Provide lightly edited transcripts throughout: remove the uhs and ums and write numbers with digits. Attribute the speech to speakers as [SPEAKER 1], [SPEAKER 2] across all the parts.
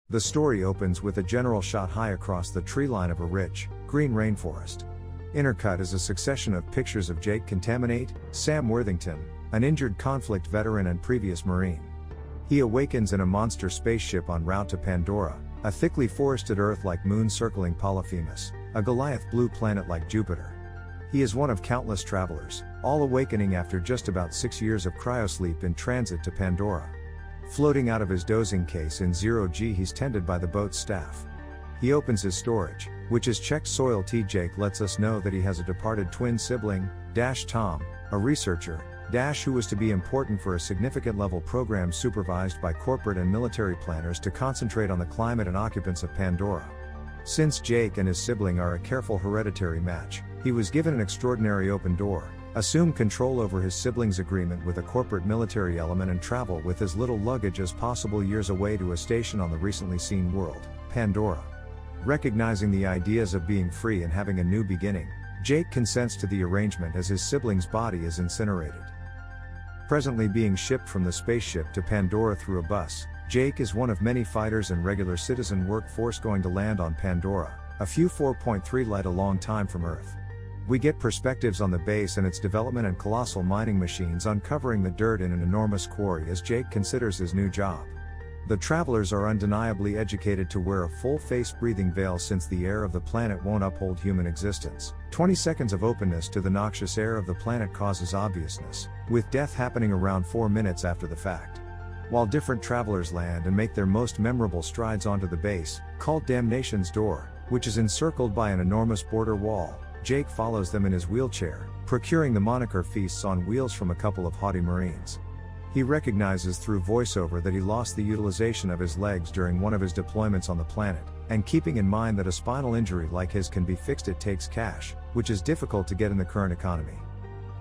[SPEAKER 1] The story opens with a general shot high across the tree line of a rich, green rainforest. Intercut is a succession of pictures of Jake Contaminate, Sam Worthington, an injured conflict veteran and previous Marine. He awakens in a monster spaceship en route to Pandora, a thickly forested Earth-like moon circling Polyphemus, a Goliath blue planet like Jupiter. He is one of countless travelers, all awakening after just about 6 years of cryosleep in transit to Pandora. Floating out of his dozing case in 0G, he's tended by the boat's staff. He opens his storage, which is checked soil. Jake lets us know that he has a departed twin sibling, Tom, a researcher, who was to be important for a significant level program supervised by corporate and military planners to concentrate on the climate and occupants of Pandora. Since Jake and his sibling are a careful hereditary match, he was given an extraordinary open door, assume control over his sibling's agreement with a corporate military element, and travel with as little luggage as possible years away to a station on the recently seen world, Pandora. Recognizing the ideas of being free and having a new beginning, Jake consents to the arrangement as his sibling's body is incinerated. Presently being shipped from the spaceship to Pandora through a bus, Jake is one of many fighters and regular citizen workforce going to land on Pandora, a few 4.3 light a long time from Earth. We get perspectives on the base and its development and colossal mining machines uncovering the dirt in an enormous quarry as Jake considers his new job. The travelers are undeniably educated to wear a full-face breathing veil since the air of the planet won't uphold human existence. 20 seconds of openness to the noxious air of the planet causes obviousness, with death happening around 4 minutes after the fact. While different travelers land and make their most memorable strides onto the base, called Damnation's Door, which is encircled by an enormous border wall, Jake follows them in his wheelchair, procuring the moniker Feasts on Wheels from a couple of haughty Marines. He recognizes through voiceover that he lost the utilization of his legs during one of his deployments on the planet, and keeping in mind that a spinal injury like his can be fixed, it takes cash, which is difficult to get in the current economy.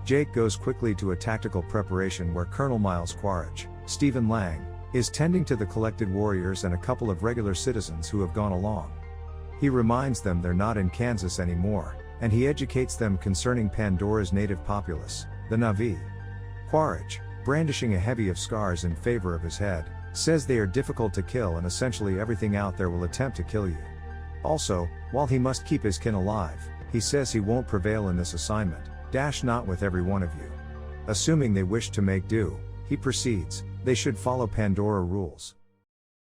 [SPEAKER 1] Jake goes quickly to a tactical preparation where Colonel Miles Quaritch, Stephen Lang, is tending to the collected warriors and a couple of regular citizens who have gone along. He reminds them they're not in Kansas anymore, and he educates them concerning Pandora's native populace, the Na'vi. Quaritch, brandishing a heavy of scars in favor of his head, says they are difficult to kill and essentially everything out there will attempt to kill you. Also, while he must keep his kin alive, he says he won't prevail in this assignment, not with every one of you. Assuming they wish to make do, he proceeds, they should follow Pandora rules.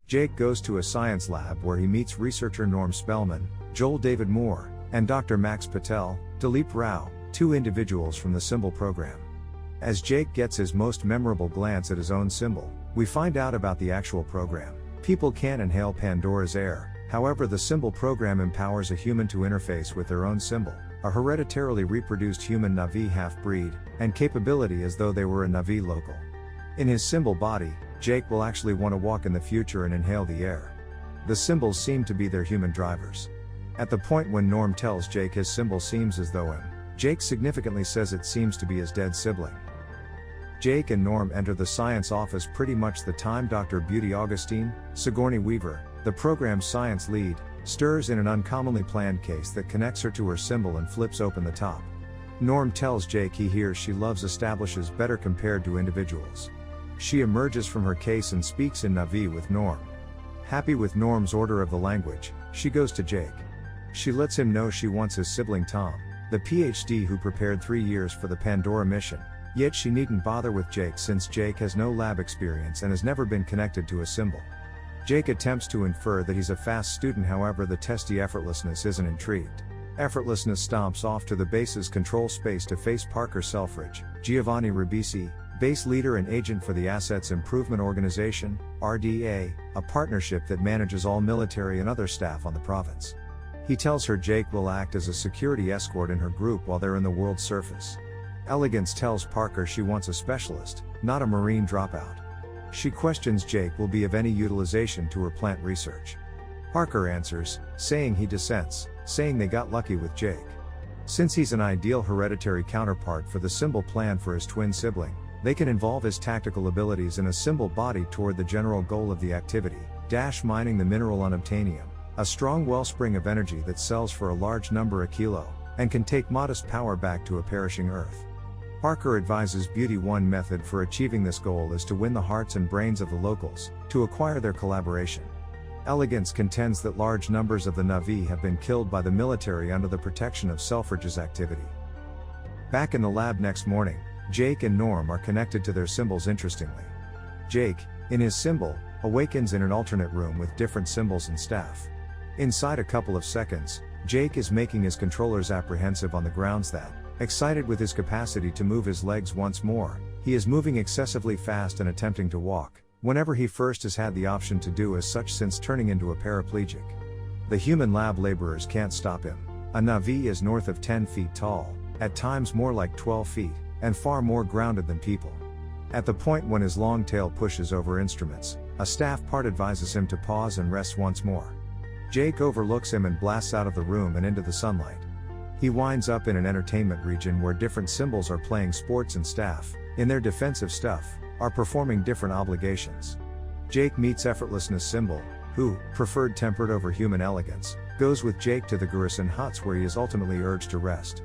[SPEAKER 1] Jake goes to a science lab where he meets researcher Norm Spellman, Joel David Moore, and Dr. Max Patel, Dilip Rao, 2 individuals from the symbol program. As Jake gets his most memorable glance at his own symbol, we find out about the actual program. People can't inhale Pandora's air, however the symbol program empowers a human to interface with their own symbol, a hereditarily reproduced human Na'vi half-breed, and capability as though they were a Na'vi local. In his symbol body, Jake will actually want to walk in the future and inhale the air. The symbols seem to be their human drivers. At the point when Norm tells Jake his symbol seems as though him, Jake significantly says it seems to be his dead sibling. Jake and Norm enter the science office pretty much the time Dr. Beauty Augustine, Sigourney Weaver, the program's science lead, stirs in an uncommonly planned case that connects her to her symbol and flips open the top. Norm tells Jake he hears she loves establishes better compared to individuals. She emerges from her case and speaks in Na'vi with Norm. Happy with Norm's order of the language, she goes to Jake. She lets him know she wants his sibling Tom, the PhD who prepared 3 years for the Pandora mission, yet she needn't bother with Jake since Jake has no lab experience and has never been connected to a symbol. Jake attempts to infer that he's a fast student, however the testy effortlessness isn't intrigued. Effortlessness stomps off to the base's control space to face Parker Selfridge, Giovanni Ribisi, base leader and agent for the Assets Improvement Organization, RDA, a partnership that manages all military and other staff on the province. He tells her Jake will act as a security escort in her group while they're in the world's surface. Elegance tells Parker she wants a specialist, not a Marine dropout. She questions Jake will be of any utilization to her plant research. Parker answers, saying he dissents, saying they got lucky with Jake. Since he's an ideal hereditary counterpart for the symbol plan for his twin sibling, they can involve his tactical abilities in a symbol body toward the general goal of the activity, mining the mineral unobtainium, a strong wellspring of energy that sells for a large number a kilo, and can take modest power back to a perishing Earth. Parker advises Beauty one method for achieving this goal is to win the hearts and brains of the locals, to acquire their collaboration. Elegance contends that large numbers of the Navi have been killed by the military under the protection of Selfridge's activity. Back in the lab next morning, Jake and Norm are connected to their symbols interestingly. Jake, in his symbol, awakens in an alternate room with different symbols and staff. Inside a couple of seconds, Jake is making his controllers apprehensive on the grounds that, excited with his capacity to move his legs once more, he is moving excessively fast and attempting to walk, whenever he first has had the option to do as such since turning into a paraplegic. The human lab laborers can't stop him. A Navi is north of 10 feet tall, at times more like 12 feet, and far more grounded than people. At the point when his long tail pushes over instruments, a staff part advises him to pause and rest once more. Jake overlooks him and blasts out of the room and into the sunlight. He winds up in an entertainment region where different symbols are playing sports and staff, in their defensive stuff, are performing different obligations. Jake meets Effortlessness symbol, who, preferred tempered over human elegance, goes with Jake to the Garrison huts where he is ultimately urged to rest.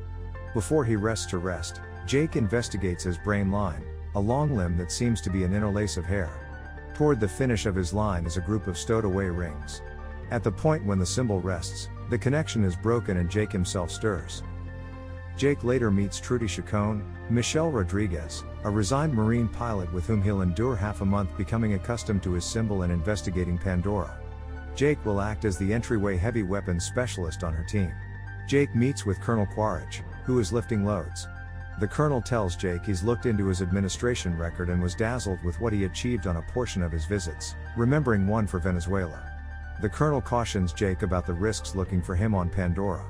[SPEAKER 1] Before he rests to rest, Jake investigates his brain line, a long limb that seems to be an interlace of hair. Toward the finish of his line is a group of stowed away rings. At the point when the symbol rests, the connection is broken and Jake himself stirs. Jake later meets Trudy Chacon, Michelle Rodriguez, a resigned Marine pilot with whom he'll endure half a month becoming accustomed to his symbol and investigating Pandora. Jake will act as the entryway heavy weapons specialist on her team. Jake meets with Colonel Quaritch, who is lifting loads. The colonel tells Jake he's looked into his administration record and was dazzled with what he achieved on a portion of his visits, remembering one for Venezuela. The colonel cautions Jake about the risks looking for him on Pandora.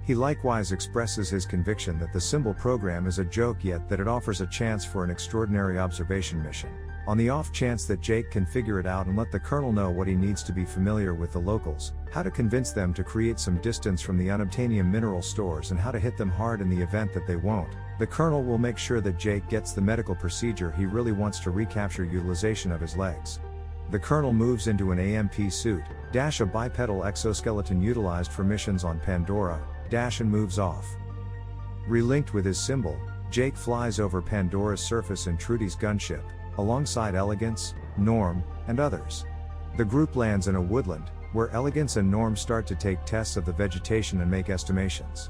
[SPEAKER 1] He likewise expresses his conviction that the symbol program is a joke yet that it offers a chance for an extraordinary observation mission, on the off chance that Jake can figure it out and let the colonel know what he needs to be familiar with the locals, how to convince them to create some distance from the unobtainium mineral stores and how to hit them hard in the event that they won't. The colonel will make sure that Jake gets the medical procedure he really wants to recapture utilization of his legs. The colonel moves into an AMP suit, a bipedal exoskeleton utilized for missions on Pandora, and moves off. Relinked with his symbol, Jake flies over Pandora's surface in Trudy's gunship, alongside Elegance, Norm, and others. The group lands in a woodland, where Elegance and Norm start to take tests of the vegetation and make estimations.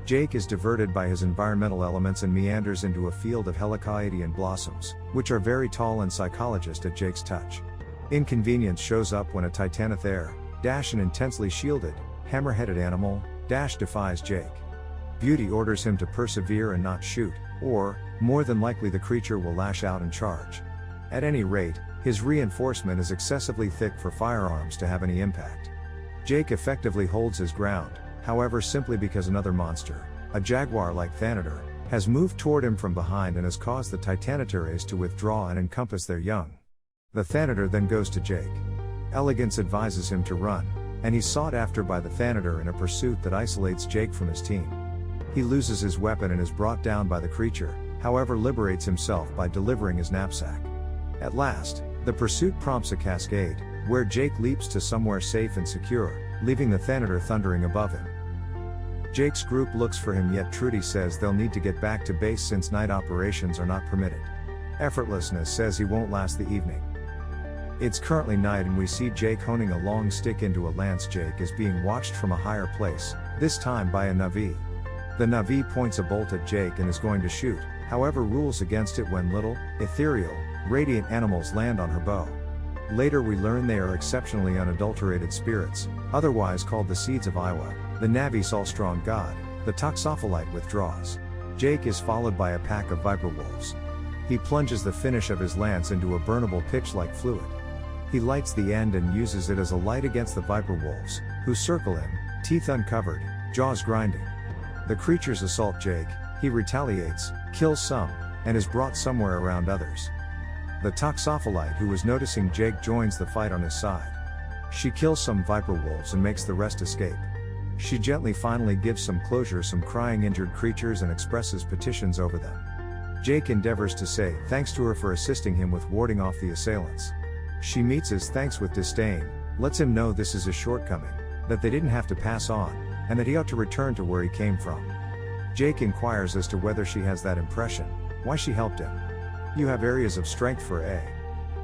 [SPEAKER 1] Jake is diverted by his environmental elements and meanders into a field of Helicoidean blossoms, which are very tall and psychologist at Jake's touch. Inconvenience shows up when a Titanothere, an intensely shielded, hammer-headed animal, defies Jake. Beauty orders him to persevere and not shoot, or, more than likely the creature will lash out and charge. At any rate, his reinforcement is excessively thick for firearms to have any impact. Jake effectively holds his ground, however simply because another monster, a jaguar-like Thanator, has moved toward him from behind and has caused the Titanotores to withdraw and encompass their young. The Thanator then goes to Jake. Elegance advises him to run, and he's sought after by the Thanator in a pursuit that isolates Jake from his team. He loses his weapon and is brought down by the creature, however liberates himself by delivering his knapsack. At last, the pursuit prompts a cascade, where Jake leaps to somewhere safe and secure, leaving the Thanator thundering above him. Jake's group looks for him yet Trudy says they'll need to get back to base since night operations are not permitted. Effortlessness says he won't last the evening. It's currently night and we see Jake honing a long stick into a lance. Jake is being watched from a higher place, this time by a Navi. The Navi points a bolt at Jake and is going to shoot, however rules against it when little, ethereal, radiant animals land on her bow. Later we learn they are exceptionally unadulterated spirits, otherwise called the Seeds of Iwa. The Navi Solstrong god, the Toxopholite withdraws. Jake is followed by a pack of viper wolves. He plunges the finish of his lance into a burnable pitch-like fluid. He lights the end and uses it as a light against the viper wolves, who circle him, teeth uncovered, jaws grinding. The creatures assault Jake, he retaliates, kills some, and is brought somewhere around others. The Toxopholite who was noticing Jake joins the fight on his side. She kills some viper wolves and makes the rest escape. She gently finally gives some closure some crying injured creatures and expresses petitions over them. Jake endeavors to say thanks to her for assisting him with warding off the assailants. She meets his thanks with disdain, lets him know this is his shortcoming, that they didn't have to pass on, and that he ought to return to where he came from. Jake inquires as to whether she has that impression, why she helped him. You have areas of strength for A.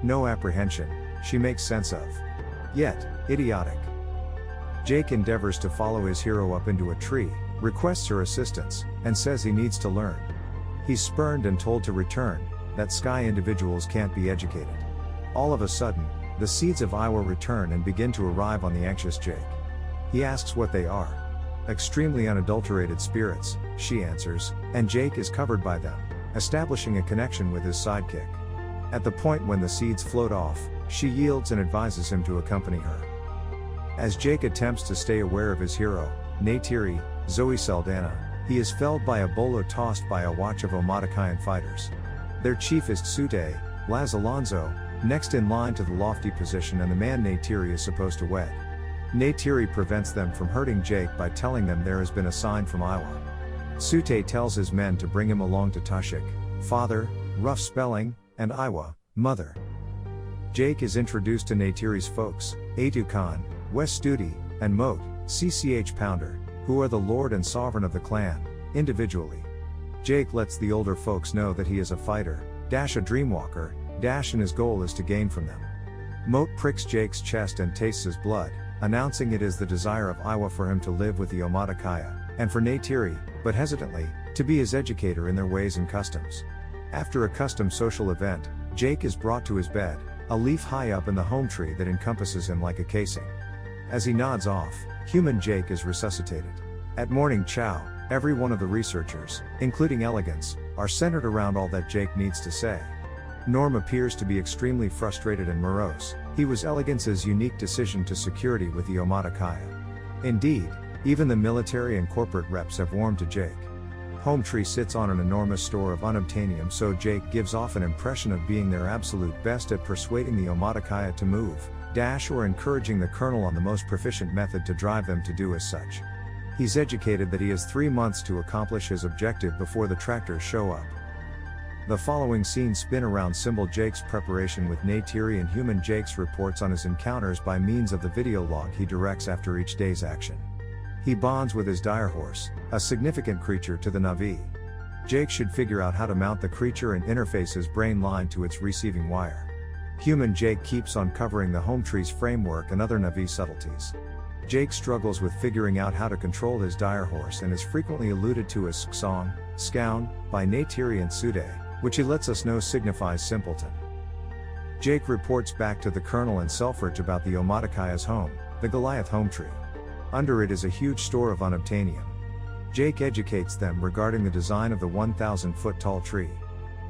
[SPEAKER 1] No apprehension, she makes sense of. Yet, idiotic. Jake endeavors to follow his hero up into a tree, requests her assistance, and says he needs to learn. He's spurned and told to return, that sky individuals can't be educated. All of a sudden, the seeds of Iowa return and begin to arrive on the anxious Jake. He asks what they are. Extremely unadulterated spirits, she answers, and Jake is covered by them, establishing a connection with his sidekick. At the point when the seeds float off, she yields and advises him to accompany her. As Jake attempts to stay aware of his hero, Natiri, Zoe Saldana, he is felled by a bolo tossed by a watch of Omatakayan fighters. Their chief is Tsute, Laz Alonso, next in line to the lofty position and the man Natiri is supposed to wed. Natiri prevents them from hurting Jake by telling them there has been a sign from Iowa. Tsute tells his men to bring him along to Tashik, father, rough spelling, and Iowa, mother. Jake is introduced to Natiri's folks, Atu Khan, West Studi, and Moat, CCH Pounder, who are the lord and sovereign of the clan, individually. Jake lets the older folks know that he is a fighter, a dreamwalker, and his goal is to gain from them. Moat pricks Jake's chest and tastes his blood, announcing it is the desire of Iowa for him to live with the Omatakaya, and for Natiri, but hesitantly, to be his educator in their ways and customs. After a custom social event, Jake is brought to his bed, a leaf high up in the home tree that encompasses him like a casing. As he nods off, human Jake is resuscitated. At morning chow, every one of the researchers, including Elegance, are centered around all that Jake needs to say. Norm appears to be extremely frustrated and morose. He was Elegance's unique decision to security with the Omatakaya. Indeed, even the military and corporate reps have warmed to Jake. Home Tree sits on an enormous store of unobtainium, so Jake gives off an impression of being their absolute best at persuading the Omatakaya to move, or encouraging the colonel on the most proficient method to drive them to do as such. He's educated that he has 3 months to accomplish his objective before the tractors show up. The following scenes spin around symbol Jake's preparation with Natiri, and human Jake's reports on his encounters by means of the video log he directs after each day's action. He bonds with his dire horse, a significant creature to the Navi. Jake should figure out how to mount the creature and interface his brain line to its receiving wire. Human Jake keeps on covering the home tree's framework and other Navi subtleties. Jake struggles with figuring out how to control his dire horse and is frequently alluded to as Song, Scown, by Natiri and Sude, which he lets us know signifies simpleton. Jake reports back to the colonel and Selfridge about the Omatakaya's home, the Goliath home tree. Under it is a huge store of unobtainium. Jake educates them regarding the design of the 1,000-foot-tall tree.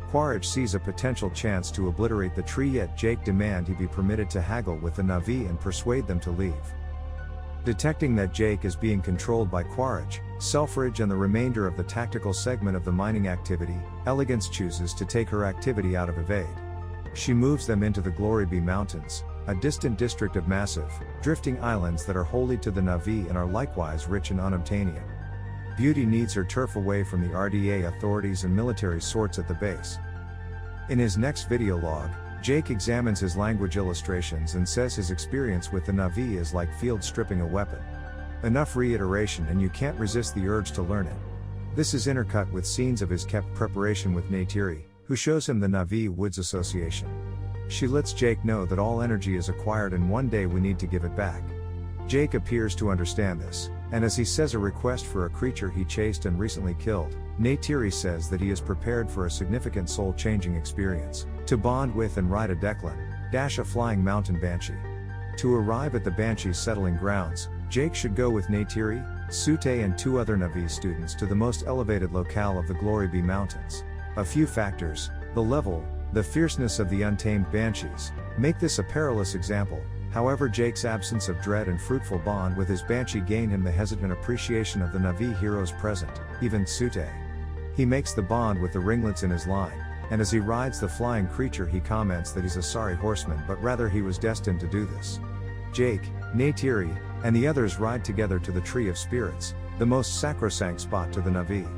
[SPEAKER 1] Quaritch sees a potential chance to obliterate the tree, yet Jake demands he be permitted to haggle with the Navi and persuade them to leave. Detecting that Jake is being controlled by Quaritch, Selfridge and the remainder of the tactical segment of the mining activity, Elegance chooses to take her activity out of evade. She moves them into the Glory Be Mountains, a distant district of massive, drifting islands that are holy to the Navi and are likewise rich in unobtainium. Beauty needs her turf away from the RDA authorities and military sorts at the base. In his next video log, Jake examines his language illustrations and says his experience with the Navi is like field stripping a weapon. Enough reiteration and you can't resist the urge to learn it. This is intercut with scenes of his kept preparation with Natiri, who shows him the Navi Woods Association. She lets Jake know that all energy is acquired and one day we need to give it back. Jake appears to understand this, and as he says a request for a creature he chased and recently killed, Natiri says that he is prepared for a significant soul-changing experience, to bond with and ride a Declan, a flying mountain banshee. To arrive at the banshee's settling grounds, Jake should go with Natiri, Sute and 2 other Navi students to the most elevated locale of the Glory Be Mountains. A few factors, the level, the fierceness of the untamed banshees, make this a perilous example. However, Jake's absence of dread and fruitful bond with his banshee gain him the hesitant appreciation of the Navi heroes present, even Sute. He makes the bond with the ringlets in his line, and as he rides the flying creature he comments that he's a sorry horseman but rather he was destined to do this. Jake, Natiri, and the others ride together to the Tree of Spirits, the most sacrosanct spot to the Navi.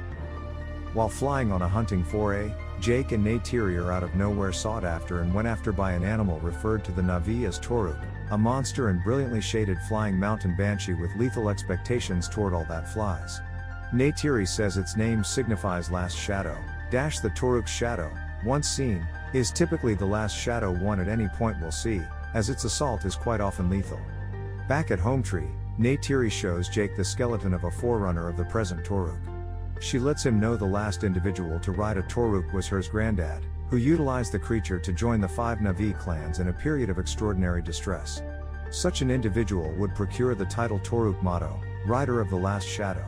[SPEAKER 1] While flying on a hunting foray, Jake and Natiri are out of nowhere sought after and went after by an animal referred to the Navi as Toruk, a monster and brilliantly shaded flying mountain banshee with lethal expectations toward all that flies. Natiri says its name signifies last shadow, the Toruk's shadow, once seen, is typically the last shadow one at any point will see, as its assault is quite often lethal. Back at Hometree, Natiri shows Jake the skeleton of a forerunner of the present Toruk. She lets him know the last individual to ride a Toruk was her granddad, who utilized the creature to join the 5 Navi clans in a period of extraordinary distress. Such an individual would procure the title Toruk motto, Rider of the Last Shadow.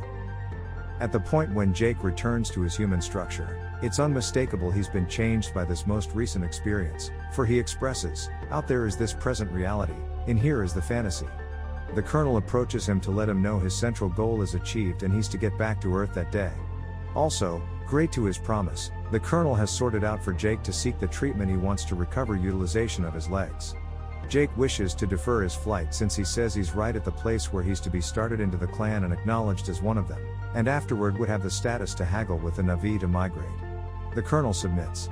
[SPEAKER 1] At the point when Jake returns to his human structure, it's unmistakable he's been changed by this most recent experience, for he expresses, out there is this present reality, in here is the fantasy. The Colonel approaches him to let him know his central goal is achieved and he's to get back to Earth that day. Also, great to his promise, the Colonel has sorted out for Jake to seek the treatment he wants to recover utilization of his legs. Jake wishes to defer his flight since he says he's right at the place where he's to be started into the clan and acknowledged as one of them, and afterward would have the status to haggle with the Navi to migrate. The Colonel submits.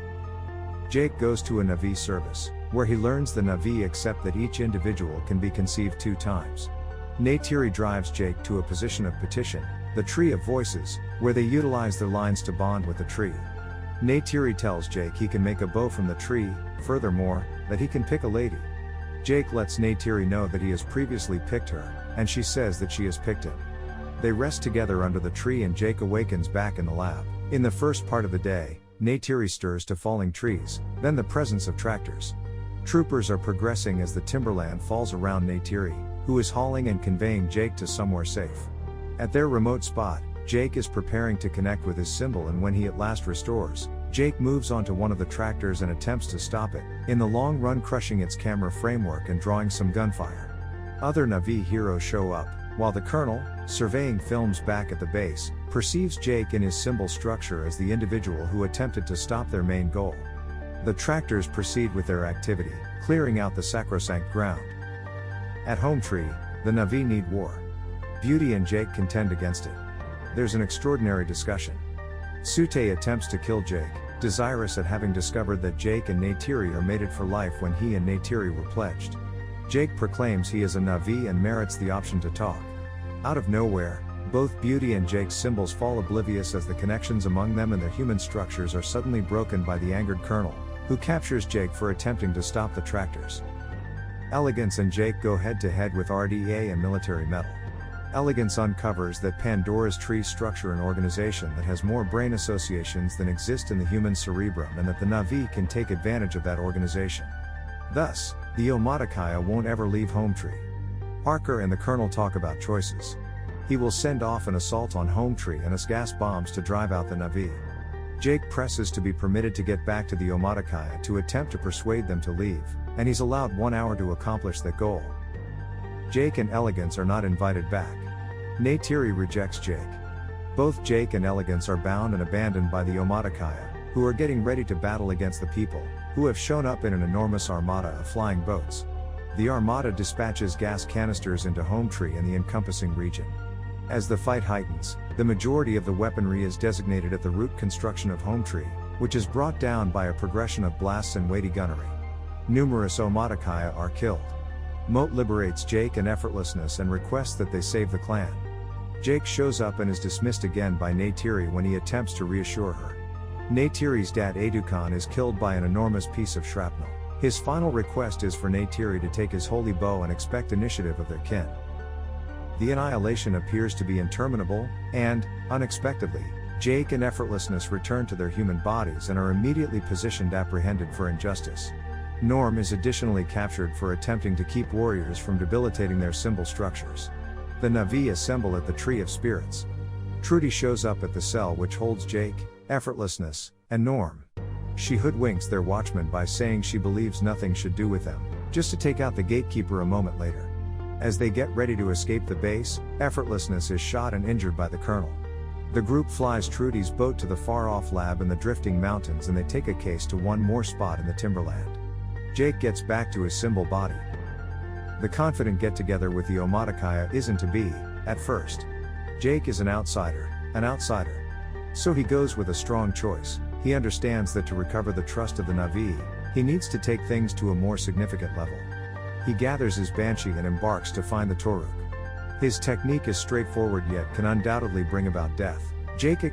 [SPEAKER 1] Jake goes to a Navi service, where he learns the Navi accept that each individual can be conceived 2 times. Natiri drives Jake to a position of petition, the Tree of Voices, where they utilize their lines to bond with the tree. Natiri tells Jake he can make a bow from the tree, furthermore, that he can pick a lady. Jake lets Natiri know that he has previously picked her, and she says that she has picked him. They rest together under the tree and Jake awakens back in the lab. In the first part of the day, Natiri stirs to falling trees, then the presence of tractors. Troopers are progressing as the timberland falls around Natiri, who is hauling and conveying Jake to somewhere safe. At their remote spot, Jake is preparing to connect with his symbol, and when he at last restores, Jake moves onto one of the tractors and attempts to stop it, in the long run crushing its camera framework and drawing some gunfire. Other Navi heroes show up, while the Colonel, surveying films back at the base, perceives Jake in his symbol structure as the individual who attempted to stop their main goal. The tractors proceed with their activity, clearing out the sacrosanct ground. At Hometree, the Navi need war. Beauty and Jake contend against it. There's an extraordinary discussion. Sute attempts to kill Jake, desirous at having discovered that Jake and Natiri are mated for life when he and Natiri were pledged. Jake proclaims he is a Navi and merits the option to talk. Out of nowhere, both Beauty and Jake's symbols fall oblivious as the connections among them and their human structures are suddenly broken by the angered Colonel, who captures Jake for attempting to stop the tractors. Elegance and Jake go head-to-head with RDA and military metal. Elegance uncovers that Pandora's tree structure an organization that has more brain associations than exist in the human cerebrum, and that the Navi can take advantage of that organization. Thus, the Omaticaya won't ever leave Hometree. Parker and the Colonel talk about choices. He will send off an assault on Hometree and gas bombs to drive out the Navi. Jake presses to be permitted to get back to the Omaticaya to attempt to persuade them to leave, and he's allowed 1 hour to accomplish that goal. Jake and Elegance are not invited back. Natiri rejects Jake. Both Jake and Elegance are bound and abandoned by the Omaticaya, who are getting ready to battle against the people, who have shown up in an enormous armada of flying boats. The armada dispatches gas canisters into Hometree and the encompassing region. As the fight heightens, the majority of the weaponry is designated at the root construction of Hometree, which is brought down by a progression of blasts and weighty gunnery. Numerous Omaticaya are killed. Moat liberates Jake and Effortlessness and requests that they save the clan. Jake shows up and is dismissed again by Natiri when he attempts to reassure her. Natiri's dad Adukan is killed by an enormous piece of shrapnel. His final request is for Natiri to take his holy bow and expect initiative of their kin. The annihilation appears to be interminable, and, unexpectedly, Jake and Effortlessness return to their human bodies and are immediately positioned apprehended for injustice. Norm is additionally captured for attempting to keep warriors from debilitating their symbol structures. The Navi assemble at the Tree of Spirits. Trudy shows up at the cell which holds Jake, Effortlessness, and Norm. She hoodwinks their watchman by saying she believes nothing should do with them, just to take out the gatekeeper a moment later. As they get ready to escape the base, Effortlessness is shot and injured by the Colonel. The group flies Trudy's boat to the far-off lab in the drifting mountains, and they take a case to one more spot in the timberland. Jake gets back to his symbol body. The confident get-together with the Omaticaya isn't to be, at first. Jake is an outsider. So he goes with a strong choice. He understands that to recover the trust of the Navi, he needs to take things to a more significant level. He gathers his Banshee and embarks to find the Toruk. His technique is straightforward yet can undoubtedly bring about death. Jake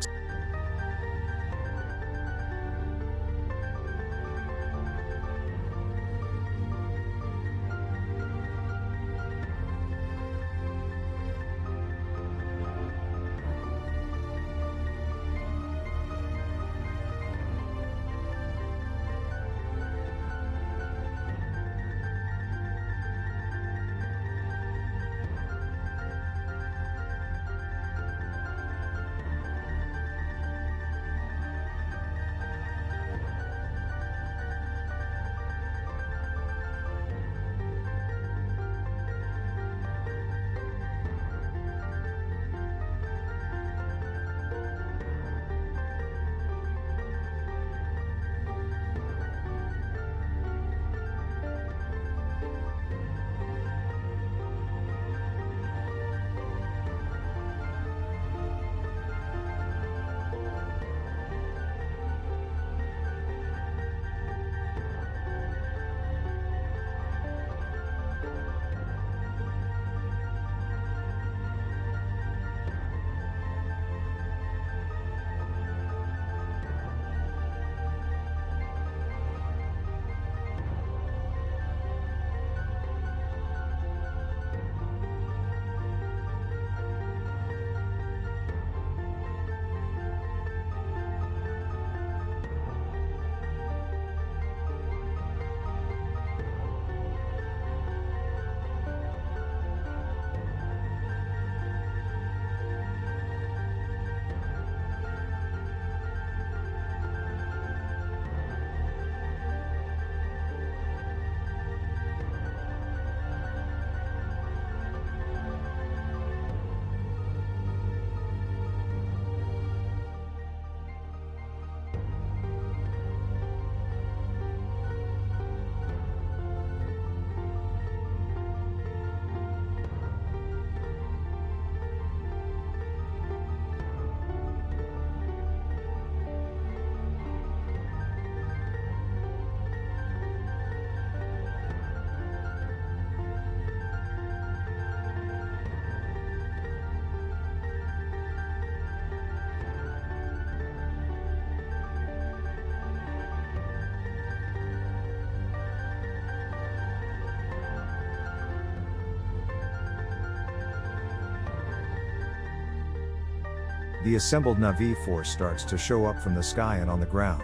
[SPEAKER 1] The assembled Na'vi force starts to show up from the sky and on the ground.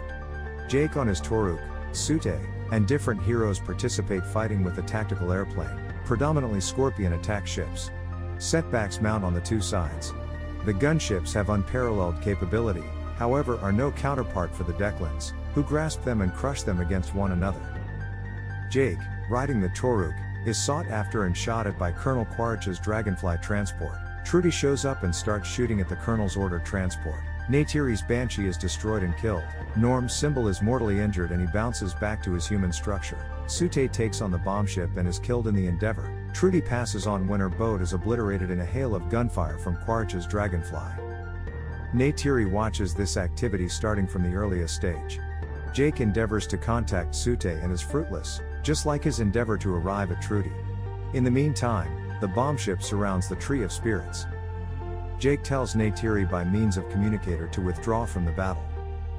[SPEAKER 1] Jake on his Toruk, Sute, and different heroes participate fighting with a tactical airplane, predominantly Scorpion attack ships. Setbacks mount on the two sides. The gunships have unparalleled capability, however are no counterpart for the Declans, who grasp them and crush them against one another. Jake, riding the Toruk, is sought after and shot at by Colonel Quaritch's Dragonfly transport. Trudy shows up and starts shooting at the Colonel's ordered transport. Natiri's Banshee is destroyed and killed. Norm's Symbol is mortally injured and he bounces back to his human structure. Sute takes on the bomb ship and is killed in the endeavor. Trudy passes on when her boat is obliterated in a hail of gunfire from Quaritch's Dragonfly. Natiri watches this activity starting from the earliest stage. Jake endeavors to contact Sute and is fruitless, just like his endeavor to arrive at Trudy. In the meantime, the bomb ship surrounds the Tree of Spirits. Jake tells Natiri by means of communicator to withdraw from the battle.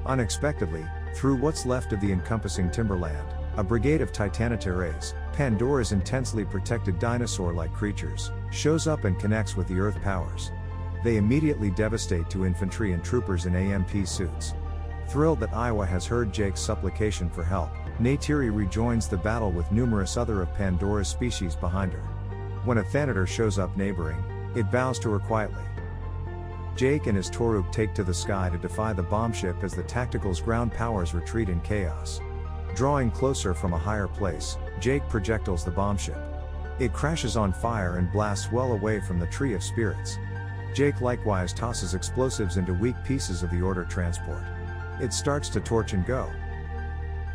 [SPEAKER 1] Unexpectedly, through what's left of the encompassing timberland, a brigade of Titanoteres, Pandora's intensely protected dinosaur-like creatures, shows up and connects with the Earth powers. They immediately devastate two infantry and troopers in AMP suits. Thrilled that Iowa has heard Jake's supplication for help, Natiri rejoins the battle with numerous other of Pandora's species behind her. When a Thanator shows up neighboring, it bows to her quietly. Jake and his Toruk take to the sky to defy the bomb ship as the Tactical's ground powers retreat in chaos. Drawing closer from a higher place, Jake projectiles the bomb ship. It crashes on fire and blasts well away from the Tree of Spirits. Jake likewise tosses explosives into weak pieces of the order transport. It starts to torch and go.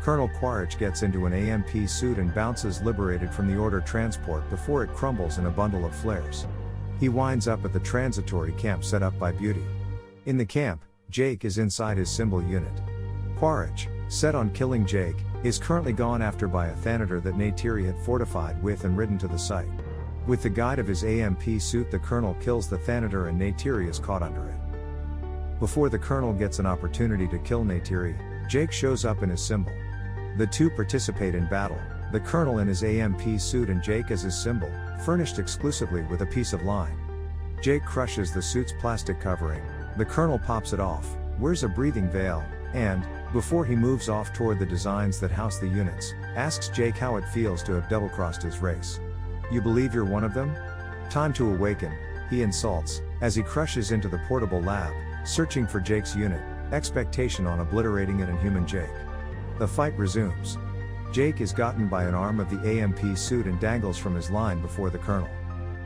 [SPEAKER 1] Colonel Quaritch gets into an AMP suit and bounces liberated from the order transport before it crumbles in a bundle of flares. He winds up at the transitory camp set up by Beauty. In the camp, Jake is inside his symbol unit. Quaritch, set on killing Jake, is currently gone after by a Thanator that Natiri had fortified with and ridden to the site. With the guide of his AMP suit, the Colonel kills the Thanator and Natiri is caught under it. Before the Colonel gets an opportunity to kill Natiri, Jake shows up in his symbol. The two participate in battle, the Colonel in his AMP suit and Jake as his symbol, furnished exclusively with a piece of line. Jake crushes the suit's plastic covering, the Colonel pops it off, wears a breathing veil, and, before he moves off toward the designs that house the units, asks Jake how it feels to have double-crossed his race. "You believe you're one of them? Time to awaken," he insults, as he crushes into the portable lab, searching for Jake's unit, expectation on obliterating it and human Jake. The fight resumes. Jake is gotten by an arm of the AMP suit and dangles from his line before the Colonel.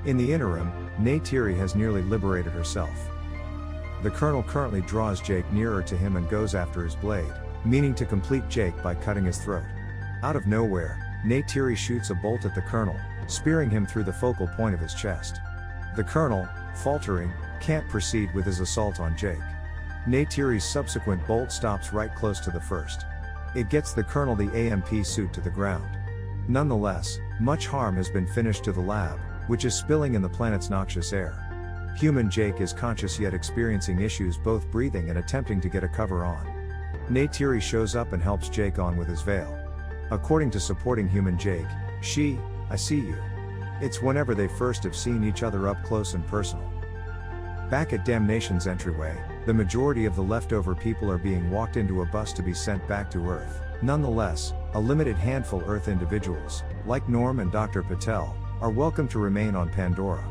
[SPEAKER 1] In the interim, Natiri has nearly liberated herself. The Colonel currently draws Jake nearer to him and goes after his blade, meaning to complete Jake by cutting his throat. Out of nowhere, Natiri shoots a bolt at the Colonel, spearing him through the focal point of his chest. The Colonel, faltering, can't proceed with his assault on Jake. Natiri's subsequent bolt stops right close to the first. It gets the Colonel the AMP suit to the ground. Nonetheless, much harm has been finished to the lab, which is spilling in the planet's noxious air. Human Jake is conscious yet experiencing issues both breathing and attempting to get a cover on. Natiri shows up and helps Jake on with his veil. According to supporting human Jake, I see you. It's whenever they first have seen each other up close and personal. Back at Damnation's entryway, the majority of the leftover people are being walked into a bus to be sent back to Earth. Nonetheless, a limited handful Earth individuals, like Norm and Dr. Patel, are welcome to remain on Pandora.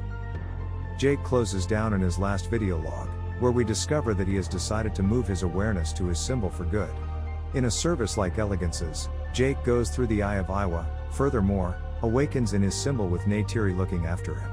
[SPEAKER 1] Jake closes down in his last video log, where we discover that he has decided to move his awareness to his symbol for good. In a service like elegances, Jake goes through the Eye of Iowa, furthermore, awakens in his symbol with Natiri looking after him.